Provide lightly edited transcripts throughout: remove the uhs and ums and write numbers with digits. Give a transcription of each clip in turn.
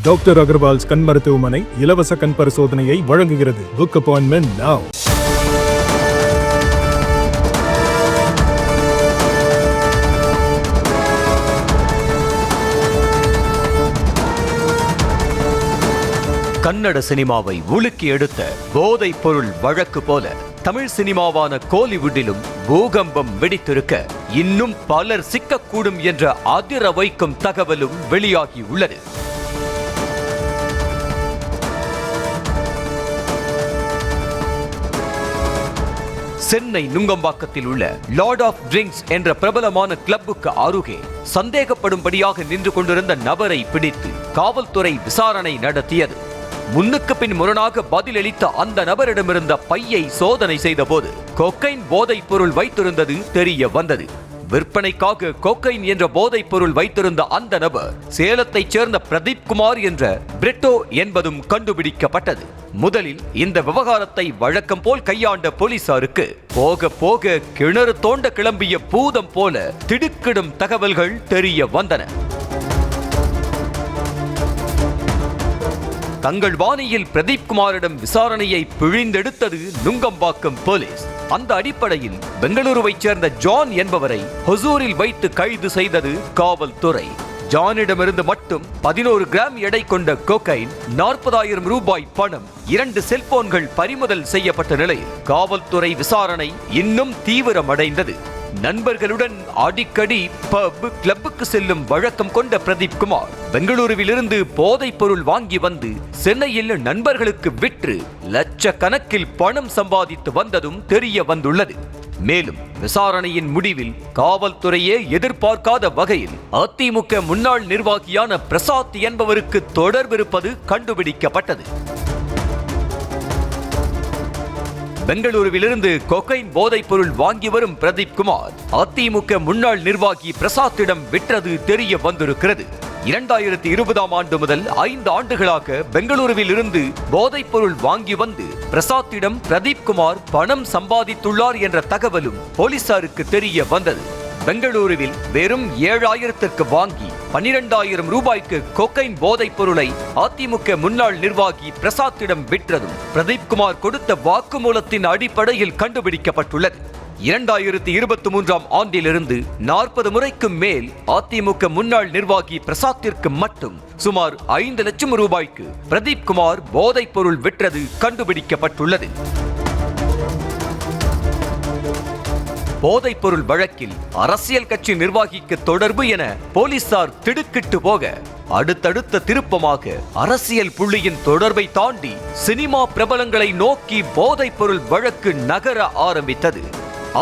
Doctor Agarwal's கண் மருத்துவமனை இலவச கண் பரிசோதனையை வழங்குகிறது. Book appointment now. கன்னட சினிமாவை உலுக்கி எடுத்த போதைப் பொருள் வழக்கு போல தமிழ் சினிமாவான கோலிவுட்டிலும் பூகம்பம் வெடித்திருக்க இன்னும் பலர் சிக்கக்கூடும் என்ற அதிர வைக்கும் தகவலும் வெளியாகி உள்ளது. சென்னை நுங்கம்பாக்கத்தில் உள்ள லார்ட் ஆஃப் ட்ரிங்க்ஸ் என்ற பிரபலமான கிளப்புக்கு அருகே சந்தேகப்படும்படியாக நின்று கொண்டிருந்த நபரை பிடித்து காவல்துறை விசாரணை நடத்தியது. முன்னுக்கு பின் முரணாக பதிலளித்த அந்த நபரிடமிருந்த பையை சோதனை செய்த போது கொக்கைன் போதைப் பொருள் வைத்திருந்தது தெரிய வந்தது. விற்பனைக்காக கொக்கைன் என்ற போதைப் பொருள் வைத்திருந்த அந்த நபர் சேலத்தைச் சேர்ந்த பிரதீப் குமார் என்ற பிரெட்டோ என்பதும் கண்டுபிடிக்கப்பட்டது. முதலில் இந்த விவகாரத்தை வழக்கம் போல் கையாண்ட போலீசாருக்கு போக போக கிணறு தோண்ட கிளம்பிய பூதம் போல திடுக்கிடும் தகவல்கள் தெரிய வந்தன. தங்கள் வாணியில் பிரதீப் குமாரிடம் விசாரணையை பிழிந்தெடுத்தது நுங்கம்பாக்கம் போலீஸ். அந்த அடிப்படையில் பெங்களூருவைச் சேர்ந்த ஜான் என்பவரை ஹொசூரில் வைத்து கைது செய்தது காவல்துறை. ஜானிடமிருந்து மட்டும் 11 கிராம் எடை கொண்ட கொக்கைன், 40,000 ரூபாய் பணம், 2 செல்போன்கள் பறிமுதல் செய்யப்பட்ட நிலையில் காவல்துறை விசாரணை இன்னும் தீவிரமடைந்தது. நண்பர்களுடன் அடிக்கடி பப் கிளப்புக்கு செல்லும் வழக்கம் கொண்ட பிரதீப் குமார் பெங்களூருவிலிருந்து போதைப் பொருள் வாங்கி வந்து சென்னையில் நண்பர்களுக்கு விற்று லட்சக்கணக்கில் பணம் சம்பாதித்து வந்ததும் தெரிய வந்துள்ளது. மேலும் விசாரணையின் முடிவில் காவல்துறையே எதிர்பார்க்காத வகையில் அதிமுக முன்னாள் நிர்வாகியான பிரசாத் என்பவருக்கு தொடர்பிருப்பது கண்டுபிடிக்கப்பட்டது. பெங்களூருவிலிருந்து கொக்கைன் போதைப் பொருள் வாங்கி வரும் பிரதீப் குமார் அதிமுக முன்னாள் நிர்வாகி பிரசாத்திடம் விற்றது தெரிய வந்திருக்கிறது. 2020ஆம் ஆண்டு முதல் 5 ஆண்டுகளாக பெங்களூருவில் இருந்து போதைப் பொருள் வாங்கி வந்து பிரசாத்திடம் பிரதீப் குமார் பணம் சம்பாதித்துள்ளார் என்ற தகவலும் போலீசாருக்கு தெரிய வந்தது. பெங்களூருவில் வெறும் 7,000க்கு வாங்கி 12,000 ரூபாய்க்கு கொக்கைன் போதைப் பொருளை அதிமுக முன்னாள் நிர்வாகி பிரசாத்திடம் விற்றதும் பிரதீப் குமார் கொடுத்த வாக்குமூலத்தின் அடிப்படையில் கண்டுபிடிக்கப்பட்டுள்ளது. 2023ஆம் ஆண்டிலிருந்து 40 முறைக்கு மேல் அதிமுக முன்னாள் நிர்வாகி பிரசாத்திற்கு மட்டும் சுமார் 5 லட்சம் ரூபாய்க்கு பிரதீப் குமார் போதைப் பொருள் விற்றது கண்டுபிடிக்கப்பட்டுள்ளது. போதைப் பொருள் வழக்கில் அரசியல் கட்சி நிர்வாகிக்கு தொடர்பு என போலீசார் திடுக்கிட்டு போக அடுத்தடுத்த திருப்பமாக அரசியல் புள்ளியின் தொடர்பை தாண்டி சினிமா பிரபலங்களை நோக்கி போதைப் பொருள் வழக்கு நகர ஆரம்பித்தது.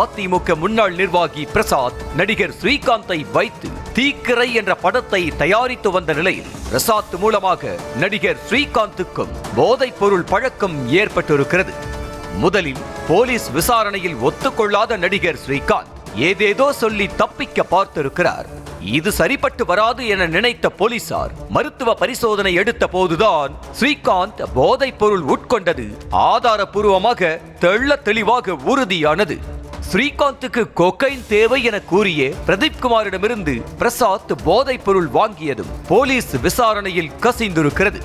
அதிமுக முன்னாள் நிர்வாகி பிரசாத் நடிகர் ஸ்ரீகாந்தை வைத்து தீக்கிரை என்ற படத்தை தயாரித்து வந்த நிலையில் பிரசாத் மூலமாக நடிகர் ஸ்ரீகாந்துக்கும் போதைப் பொருள் பழக்கம் ஏற்பட்டிருக்கிறது. முதலில் போலீஸ் விசாரணையில் ஒத்துக்கொள்ளாத நடிகர் ஸ்ரீகாந்த் ஏதேதோ சொல்லி தப்பிக்க பார்த்திருக்கிறார். இது சரிப்பட்டு வராது என நினைத்த போலீசார் மருத்துவ பரிசோதனை எடுத்த போதுதான் ஸ்ரீகாந்த் போதைப் பொருள் உட்கொண்டது ஆதாரபூர்வமாக தெள்ள தெளிவாக உறுதியானது. ஸ்ரீகாந்துக்கு கொக்கைன் தேவை என கூறிய பிரதீப் குமாரிடமிருந்து பிரசாத் போதைப் பொருள் வாங்கியதும் போலீஸ் விசாரணையில் கசிந்திருக்கிறது.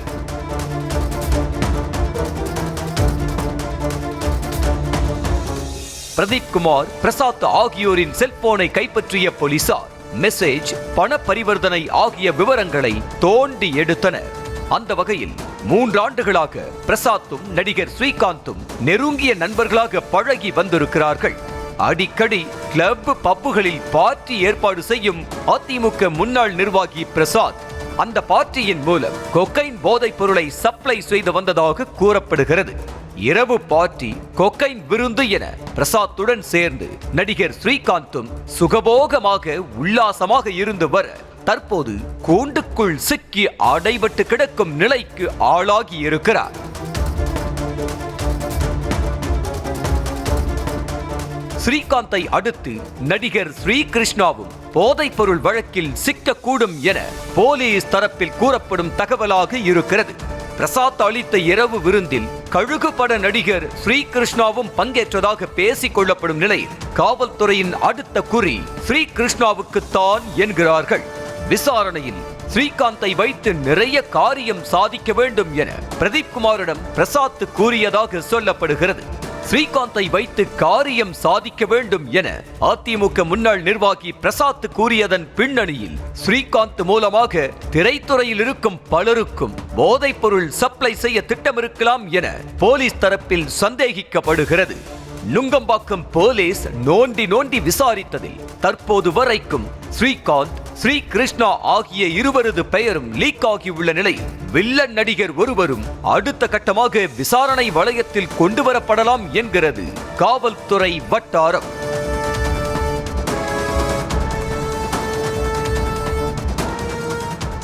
பிரதீப் குமார், பிரசாத் ஆகியோரின் செல்போனை கைப்பற்றிய போலீசார் மெசேஜ், பண பரிவர்த்தனை ஆகிய விவரங்களை தோண்டி எடுத்தனர். அந்த வகையில் 3 ஆண்டுகளாக பிரசாத்தும் நடிகர் ஸ்ரீகாந்தும் நெருங்கிய நண்பர்களாக பழகி வந்திருக்கிறார்கள். அடிக்கடி கிளப் பப்புகளில் பார்ட்டி ஏற்பாடு செய்யும் அதிமுக முன்னாள் நிர்வாகி பிரசாத் அந்த பார்ட்டியின் மூலம் கொக்கைன் போதைப் பொருளை சப்ளை செய்து வந்ததாக கூறப்படுகிறது. இரவு பார்ட்டி, கொக்கைன் விருந்து என பிரசாத்துடன் சேர்ந்து நடிகர் ஸ்ரீகாந்தும் சுகபோகமாக உல்லாசமாக இருந்து வர தற்போது கூண்டுக்குள் சிக்கி அடைபட்டு கிடக்கும் நிலைக்கு ஆளாகி இருக்கிறார். ஸ்ரீகாந்தை அடுத்து நடிகர் ஸ்ரீகிருஷ்ணாவும் போதைப் பொருள் வழக்கில் சிக்கக்கூடும் என போலீஸ் தரப்பில் கூறப்படும் தகவலாக இருக்கிறது. பிரசாத் அளித்த இரவு விருந்தில் கழுகு பட நடிகர் ஸ்ரீகிருஷ்ணாவும் பங்கேற்றதாக பேசிக் கொள்ளப்படும் நிலையில் காவல்துறையின் அடுத்த குறி ஸ்ரீகிருஷ்ணாவுக்கு தான் என்கிறார்கள். விசாரணையில் ஸ்ரீகாந்தை வைத்து நிறைய காரியம் சாதிக்க வேண்டும் என பிரதீப் குமாரிடம் பிரசாத் கூறியதாக சொல்லப்படுகிறது. ஸ்ரீகாந்தை வைத்து காரியம் சாதிக்க வேண்டும் என அதிமுக முன்னாள் நிர்வாகி பிரசாத் கூறியதன் பின்னணியில் ஸ்ரீகாந்த் மூலமாக திரைத்துறையில் இருக்கும் பலருக்கும் போதைப் பொருள் சப்ளை செய்ய திட்டமிருக்கலாம் என போலீஸ் தரப்பில் சந்தேகிக்கப்படுகிறது. நுங்கம்பாக்கம் போலீஸ் நோண்டி விசாரித்ததில் தற்போது வரைக்கும் ஸ்ரீகாந்த், ஸ்ரீ கிருஷ்ணா ஆகிய இருவரது பெயரும் லீக் ஆகியுள்ள நிலையில் வில்லன் நடிகர் ஒருவரும் அடுத்த கட்டமாக விசாரணை வளையத்தில் கொண்டு வரப்படலாம் என்கிறது காவல்துறை வட்டாரம்.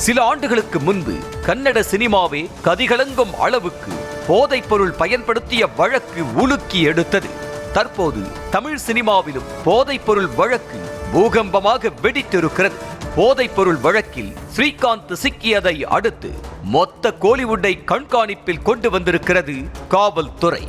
சில ஆண்டுகளுக்கு முன்பு கன்னட சினிமாவே கதிகலங்கும் அளவுக்கு போதைப் பொருள் பயன்படுத்திய வழக்கு உலுக்கி எடுத்தது. தற்போது தமிழ் சினிமாவிலும் போதைப் பொருள் வழக்கு பூகம்பமாக வெடித்திருக்கிறது. போதைப் பொருள் வழக்கில் ஸ்ரீகாந்த் சிக்கியதை அடுத்து மொத்த கோலிவுட்டை கண்காணிப்பில் கொண்டு வந்திருக்கிறது காவல்துறை.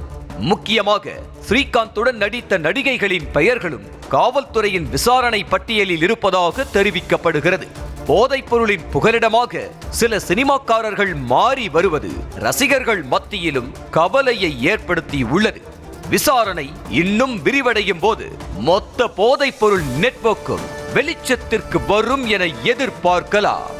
முக்கியமாக ஸ்ரீகாந்துடன் நடித்த நடிகைகளின் பெயர்களும் காவல்துறையின் விசாரணை பட்டியலில் இருப்பதாக தெரிவிக்கப்படுகிறது. போதைப் பொருளின் புகலிடமாக சில சினிமாக்காரர்கள் மாறி வருவது ரசிகர்கள் மத்தியிலும் கவலையை ஏற்படுத்தி உள்ளது. விசாரணை இன்னும் விரிவடையும் போது மொத்த போதைப் பொருள் நெட்வொர்க்கும் வெளிச்சத்திற்கு வரும் என எதிர்பார்க்கலாம்.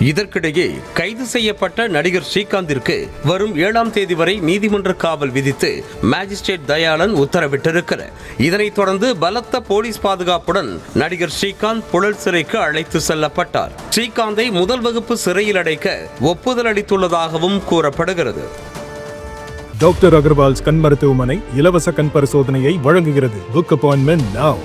இதற்கிடையே கைது செய்யப்பட்ட நடிகர் ஸ்ரீகாந்திற்கு வரும் 7ஆம் தேதி வரை நீதிமன்ற காவல் விதித்து மேஜிஸ்ட்ரேட் தயாளன் உத்தரவிட்டிருக்கிறார். இதனைத் தொடர்ந்து பலத்த போலீஸ் பாதுகாப்புடன் நடிகர் ஸ்ரீகாந்த் புழல் சிறைக்கு அழைத்து செல்லப்பட்டார். ஸ்ரீகாந்தை முதல் வகுப்பு சிறையில் அடைக்க ஒப்புதல் அளித்துள்ளதாகவும் கூறப்படுகிறது. டாக்டர் அகர்வால்ஸ் கண் மருத்துவமனை இலவச கண் பரிசோதனையை வழங்குகிறது. Book appointment now.